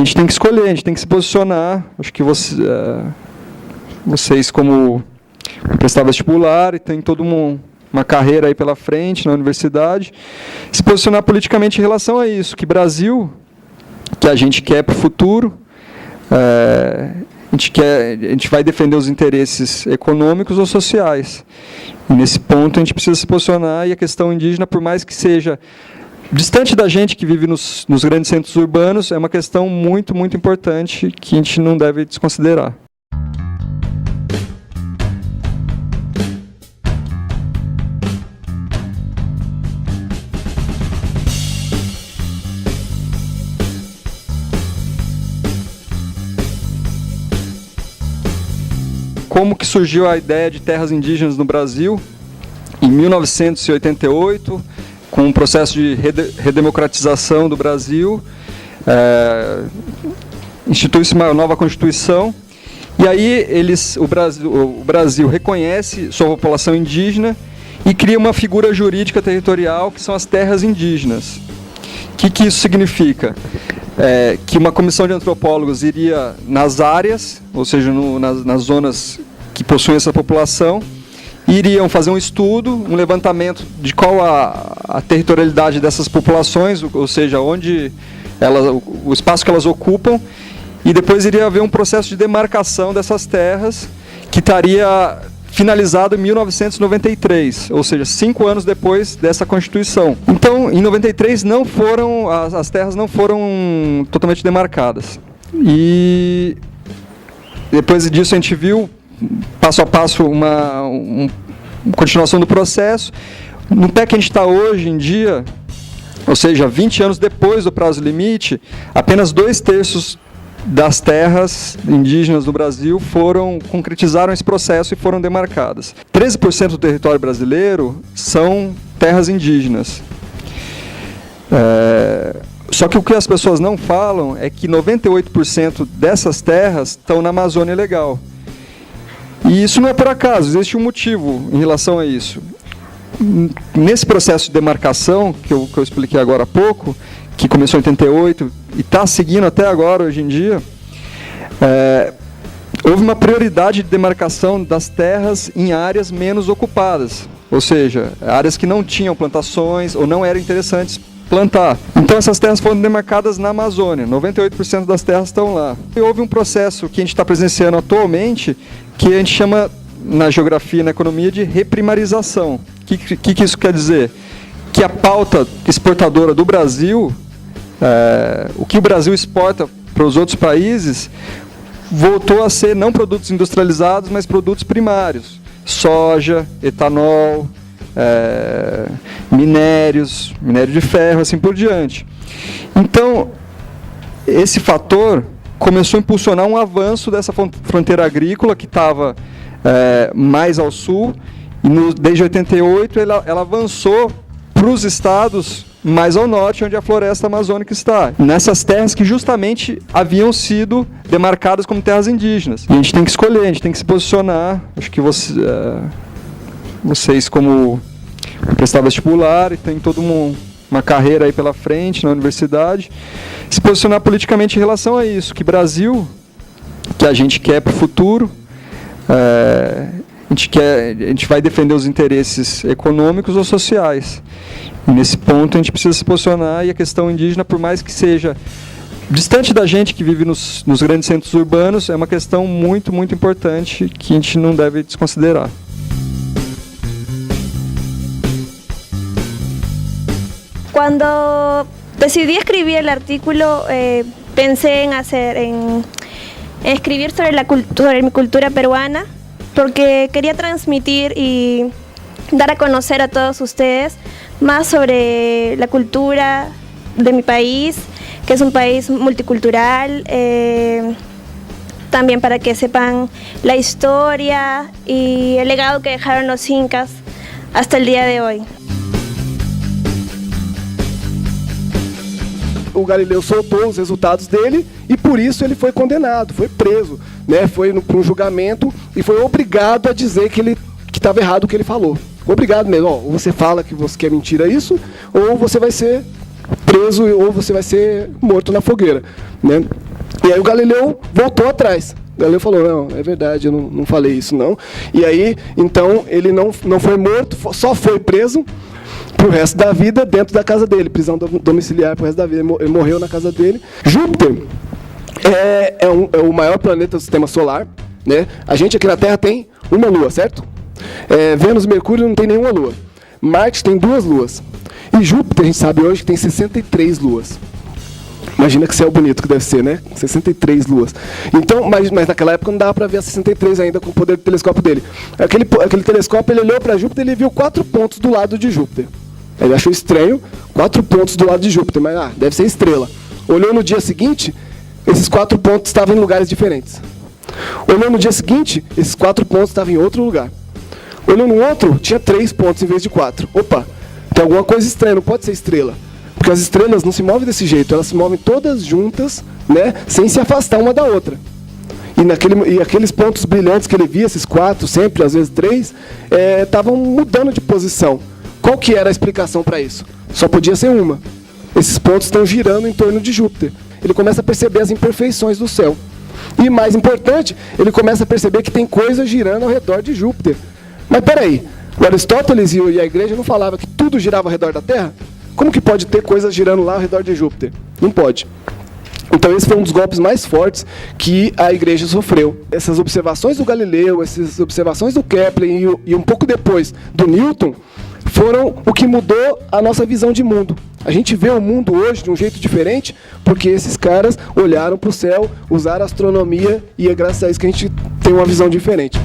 a gente tem que escolher, a gente tem que se posicionar. Acho que vocês, como prestar vestibular, e tem toda uma carreira aí pela frente na universidade, se posicionar politicamente em relação a isso, que Brasil, que a gente quer para o futuro, a gente vai defender os interesses econômicos ou sociais. E nesse ponto a gente precisa se posicionar, e a questão indígena, por mais que seja distante da gente que vive nos grandes centros urbanos, é uma questão muito, muito importante que a gente não deve desconsiderar. Como que surgiu a ideia de terras indígenas no Brasil? Em 1988, com o processo de redemocratização do Brasil, institui-se uma nova Constituição, e aí o Brasil reconhece sua população indígena e cria uma figura jurídica territorial, que são as terras indígenas. O que isso significa? Que uma comissão de antropólogos iria nas áreas, ou seja, nas zonas que possuem essa população, iriam fazer um estudo, um levantamento de qual a territorialidade dessas populações, ou seja, o espaço que elas ocupam, e depois iria haver um processo de demarcação dessas terras, que estaria finalizado em 1993, ou seja, 5 anos depois dessa Constituição. Então, em 93, as terras não foram totalmente demarcadas. E depois disso a gente viu, passo a passo, uma continuação do processo. No pé que a gente está hoje em dia, ou seja, 20 anos depois do prazo limite, apenas 2/3 das terras indígenas do Brasil concretizaram esse processo e foram demarcadas. 13% do território brasileiro são terras indígenas. Só que o que as pessoas não falam é que 98% dessas terras estão na Amazônia Legal. E isso não é por acaso, existe um motivo em relação a isso. Nesse processo de demarcação, que eu expliquei agora há pouco, que começou em 88 e está seguindo até agora, hoje em dia, houve uma prioridade de demarcação das terras em áreas menos ocupadas, ou seja, áreas que não tinham plantações ou não eram interessantes plantar. Então essas terras foram demarcadas na Amazônia, 98% das terras estão lá. E houve um processo que a gente está presenciando atualmente, que a gente chama, na geografia e na economia, de reprimarização. O que isso quer dizer? Que a pauta exportadora do Brasil, o que o Brasil exporta para os outros países, voltou a ser não produtos industrializados, mas produtos primários. Soja, etanol, minério de ferro, assim por diante. Então, esse fator começou a impulsionar um avanço dessa fronteira agrícola, que estava mais ao sul, e desde 88 ela avançou para os estados mais ao norte, onde a floresta amazônica está. Nessas terras que justamente haviam sido demarcadas como terras indígenas. E a gente tem que escolher, a gente tem que se posicionar. Acho que vocês, como prestar vestibular, e tem toda uma carreira aí pela frente na universidade, se posicionar politicamente em relação a isso, que Brasil, que a gente quer para o futuro, a gente vai defender os interesses econômicos ou sociais. E nesse ponto a gente precisa se posicionar, e a questão indígena, por mais que seja distante da gente que vive nos grandes centros urbanos, é uma questão muito, muito importante que a gente não deve desconsiderar. Cuando decidí escribir el artículo, pensé en escribir sobre mi cultura peruana, porque quería transmitir y dar a conocer a todos ustedes más sobre la cultura de mi país, que es un país multicultural, también para que sepan la historia y el legado que dejaron los incas hasta el día de hoy. O Galileu soltou os resultados dele e por isso ele foi condenado, foi preso, né? Foi para um julgamento e foi obrigado a dizer que estava errado o que ele falou. Obrigado mesmo, ou você fala que é mentira isso, ou você vai ser preso, ou você vai ser morto na fogueira, né? E aí o Galileu voltou atrás. O Galileu falou, não, é verdade, eu não falei isso, não. E aí, então, ele não foi morto, só foi preso pro resto da vida dentro da casa dele, prisão domiciliar pro resto da vida. Ele morreu na casa dele. Júpiter é o maior planeta do sistema solar, né? A gente aqui na Terra tem uma lua, certo? Vênus e Mercúrio não tem nenhuma lua. Marte tem 2 luas. E Júpiter, a gente sabe hoje que tem 63 luas. Imagina que céu bonito que deve ser, né? 63 luas. Então, mas naquela época não dava para ver as 63 ainda com o poder do telescópio dele. Aquele telescópio, ele olhou para Júpiter e ele viu 4 pontos do lado de Júpiter. Ele achou estranho, 4 pontos do lado de Júpiter, mas deve ser estrela. Olhou no dia seguinte, esses 4 pontos estavam em lugares diferentes. Olhou no dia seguinte, esses 4 pontos estavam em outro lugar. Olhou no outro, tinha 3 pontos em vez de 4. Opa, tem alguma coisa estranha, não pode ser estrela. Porque as estrelas não se movem desse jeito, elas se movem todas juntas, né, sem se afastar uma da outra. E aqueles pontos brilhantes que ele via, esses 4, sempre, às vezes 3, estavam mudando de posição. Qual que era a explicação para isso? Só podia ser uma. Esses pontos estão girando em torno de Júpiter. Ele começa a perceber as imperfeições do céu. E mais importante, ele começa a perceber que tem coisas girando ao redor de Júpiter. Mas peraí, o Aristóteles e a igreja não falavam que tudo girava ao redor da Terra? Como que pode ter coisas girando lá ao redor de Júpiter? Não pode. Então esse foi um dos golpes mais fortes que a igreja sofreu. Essas observações do Galileu, essas observações do Kepler e um pouco depois do Newton, foram o que mudou a nossa visão de mundo. A gente vê o mundo hoje de um jeito diferente, porque esses caras olharam para o céu, usaram a astronomia, e é graças a isso que a gente tem uma visão diferente.